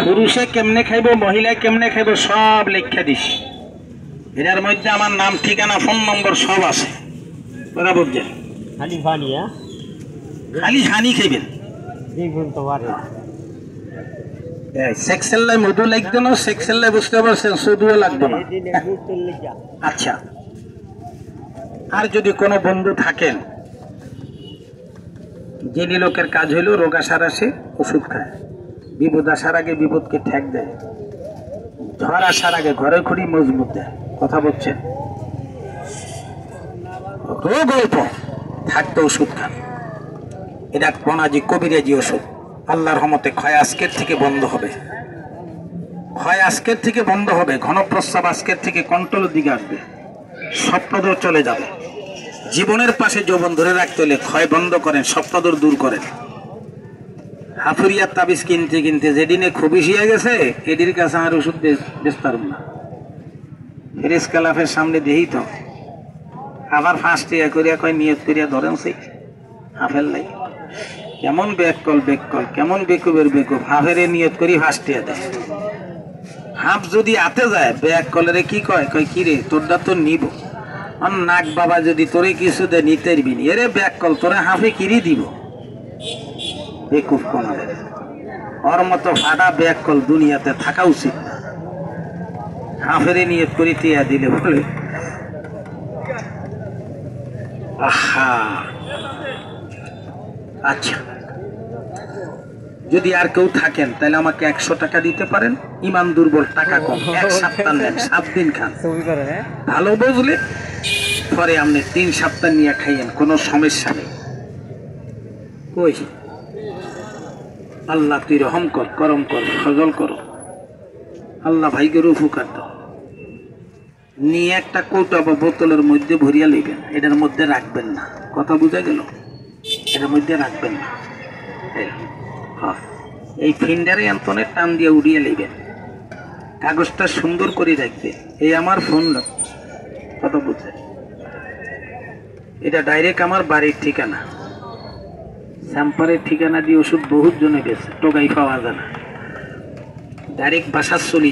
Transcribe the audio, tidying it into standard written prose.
পুরুষে কেমনে খাইব মহিলায় কেমনে খাইব সব লেখা দিছি। এটার মধ্যে আমার নাম ঠিকানা ফোন নম্বর সব আছে। কথা বুঝছেন? খালি হানি খাইবেন। সেক্সেল্লায় মধু লাগবে না, সেক্সেল্লায় বুঝতে পারছেন, শুধুও লাগবে না। আচ্ছা, আর যদি কোনো বন্ধু থাকেন যিনি লোকের কাজ হইল রোগ আসার আসে ওষুধ খায়, বিপদ আসার আগে বিপদকে ঠেক দেয়, ঝড় আসার আগে ঘরে খড়ি মজবুত দেয়। কথা বলছেন? রোগ অল্প থাকতে ওষুধ খান। এটা বনাজি কবিরাজি ওষুধ। আল্লাহর রহমতে ক্ষয় আজকের থেকে বন্ধ হবে, ক্ষয় আজকের থেকে বন্ধ হবে, ঘন প্রস্রাব আজকের থেকে কন্ট্রোলের দিকে আসবে, স্বপ্নদোষ চলে যাবে। জীবনের পাশে যৌবন ধরে রাখতে হলে ক্ষয় বন্ধ করেন, স্বপ্নদোষ দূর করেন। হাফুরিয়ার তাবিজ কিনতে কিনতে যেদিনে খুবই শিয়ে গেছে এটির কাছে আর ওষুধ বেচতে পারব না। ফেরেস কালাফের সামনে দেই তো আবার ফার্স্ট ইয়া করিয়া কয় নিয়ত করিয়া ধরেন সেই হাফের লাই কেমন বেকল বেকল, কেমন বেকুবের বেকুব, হাফের নিয়ত করি ফার্স্ট ইয়া দেয়। হাফ যদি আতে যায় ব্যাক কলেরে কি কয়, কয় কিরে তোরটা তো নিব, আর নাক বাবা যদি তোরে কিছু দে নিতে পারবি, এরে ব্যাক কল তোরে হাফে কিরি দিব। বেকুব কমাবে, ওর মতো ফাটা ব্যাক কল দুনিয়াতে থাকা উচিত না। হাফেরে নিয়ত করি টিয়া দিলে বলে আহা। আচ্ছা, যদি আর কেউ থাকেন তাহলে আমাকে 100 টাকা দিতে পারেন। ইমান দুর্বল, টাকা কম, 1 সপ্তাহ নেন, 7 দিন খান, ভালো বুঝলে পরে আপনি 3 সপ্তাহ নিয়ে খাইয়েন, কোনো সমস্যা নেই। কই আল্লাহ তুই রহম কর, করম কর, ফজল কর, আল্লাহ ভাইকে উপকার দাও। নিয়ে একটা কৌটা বা বোতলের মধ্যে ভরিয়া লইবেন, এটার মধ্যে রাখবেন না। কথা বুঝা গেল? এটার মধ্যে রাখবেন না। এই ফিন্ডারে এন্তনে টান দিয়ে উড়িয়ে লইবেন, কাগজটা সুন্দর করে রাখবে। এই আমার ফোন, কথা বুঝে, এটা ডাইরেক্ট আমার বাড়ির ঠিকানা, স্যাম্পারের ঠিকানা দিয়ে ওষুধ বহুত জনে গেছে, টোকাই পাওয়া যায় না, ডাইরেক্ট বাসার চলি